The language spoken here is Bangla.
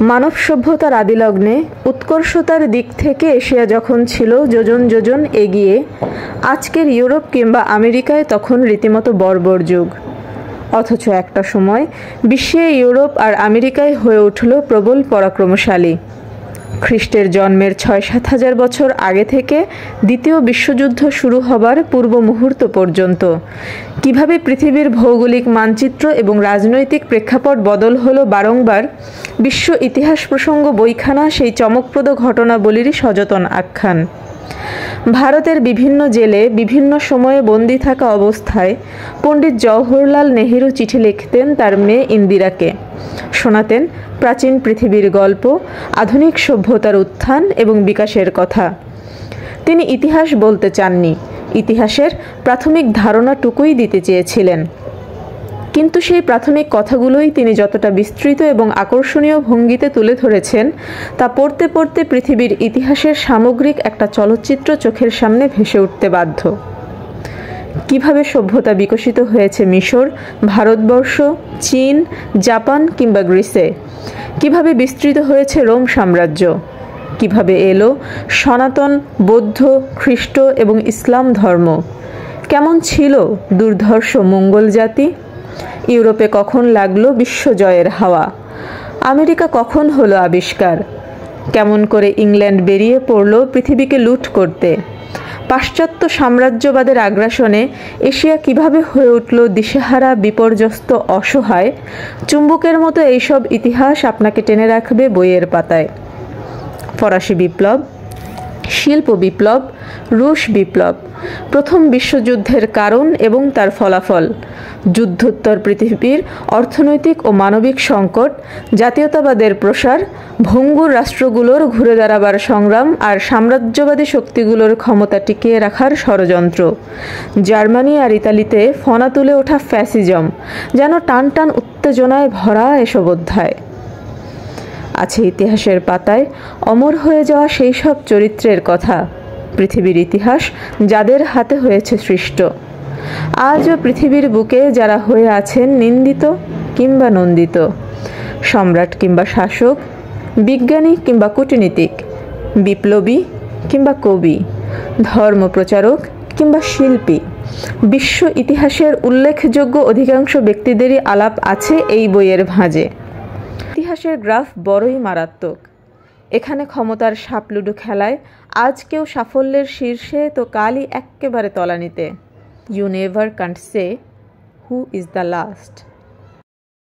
মানব সভ্যতার আদিলগ্নে উৎকর্ষতার দিক থেকে এশিয়া যখন ছিল যোজন যোজন এগিয়ে, আজকের ইউরোপ কিংবা আমেরিকায় তখন রীতিমতো বর্বর যুগ। অথচ একটা সময় বিশ্বে ইউরোপ আর আমেরিকায় হয়ে উঠল প্রবল পরাক্রমশালী। খ্রিস্টের জন্মের ৬-৭ হাজার বছর আগে থেকে দ্বিতীয় বিশ্বযুদ্ধ শুরু হবার পূর্ব মুহূর্ত পর্যন্ত কিভাবে পৃথিবীর ভৌগোলিক মানচিত্র এবং রাজনৈতিক প্রেক্ষাপট বদল হলো বারংবার, বিশ্ব ইতিহাস প্রসঙ্গ বইখানা সেই চমকপ্রদ ঘটনাবলীরই সযতন আখ্যান। ভারতের বিভিন্ন জেলে বিভিন্ন সময়ে বন্দী থাকা অবস্থায় পণ্ডিত জওহরলাল নেহেরু চিঠি লিখতেন তার মেয়ে ইন্দিরাকে, শোনাতেন প্রাচীন পৃথিবীর গল্প, আধুনিক সভ্যতার উত্থান এবং বিকাশের কথা। তিনি ইতিহাস বলতে চাননি, ইতিহাসের প্রাথমিক ধারণাটুকুই দিতে চেয়েছিলেন। কিন্তু সেই প্রাথমিক কথাগুলোই তিনি যতটা বিস্তৃত এবং আকর্ষণীয় ভঙ্গিতে তুলে ধরেছেন, তা পড়তে পড়তে পৃথিবীর ইতিহাসের সামগ্রিক একটা চলচ্চিত্র চোখের সামনে ভেসে উঠতে বাধ্য। কিভাবে সভ্যতা বিকশিত হয়েছে মিশর, ভারতবর্ষ, চীন, জাপান কিংবা গ্রিসে, কিভাবে বিস্তৃত হয়েছে রোম সাম্রাজ্য, কিভাবে এলো সনাতন, বৌদ্ধ, খ্রিস্ট এবং ইসলাম ধর্ম, কেমন ছিল দুর্ধর্ষ মঙ্গল জাতি, ইউরোপে কখন লাগলো বিশ্বজয়ের হাওয়া, আমেরিকা কখন হলো আবিষ্কার, কেমন করে ইংল্যান্ড বেরিয়ে পড়ল পৃথিবীকে লুট করতে, পাশ্চাত্য সাম্রাজ্যবাদের আগ্রাসনে এশিয়া কিভাবে হয়ে উঠল দিশেহারা, বিপর্যস্ত, অসহায়, চুম্বকের মতো এইসব ইতিহাস আপনাকে টেনে রাখবে বইয়ের পাতায়। ফরাসি বিপ্লব, শিল্প বিপ্লব, রুশ বিপ্লব, প্রথম বিশ্বযুদ্ধের কারণ এবং তার ফলাফল, যুদ্ধোত্তর পৃথিবীর অর্থনৈতিক ও মানবিক সংকট, জাতীয়তাবাদের প্রসার, ভঙ্গুর রাষ্ট্রগুলোর ঘুরে দাঁড়াবার সংগ্রাম আর সাম্রাজ্যবাদী শক্তিগুলোর ক্ষমতা টিকিয়ে রাখার ষড়যন্ত্র, জার্মানি আর ইতালিতে ফনা তুলে ওঠা ফ্যাসিজম, যেন টান টান উত্তেজনায় ভরা এসব অধ্যায়। আছে ইতিহাসের পাতায় অমর হয়ে যাওয়া সেই সব চরিত্রের কথা, পৃথিবীর ইতিহাস যাদের হাতে হয়েছে সৃষ্ট। আজও পৃথিবীর বুকে যারা হয়ে আছেন নিন্দিত কিংবা নন্দিত, সম্রাট কিংবা শাসক, বিজ্ঞানী কিংবা কূটনীতিক, বিপ্লবী কিংবা কবি, ধর্মপ্রচারক কিংবা শিল্পী, বিশ্ব ইতিহাসের উল্লেখযোগ্য অধিকাংশ ব্যক্তিদেরই আলাপ আছে এই বইয়ের ভাঁজে। ইতিহাসের গ্রাফ বড়ই মারাত্মক। এখানে ক্ষমতার সাপলুডু খেলায় আজ কেউ সাফল্যের শীর্ষে তো কালই এক্কেবারে তলানিতে। You never can't say who is the last.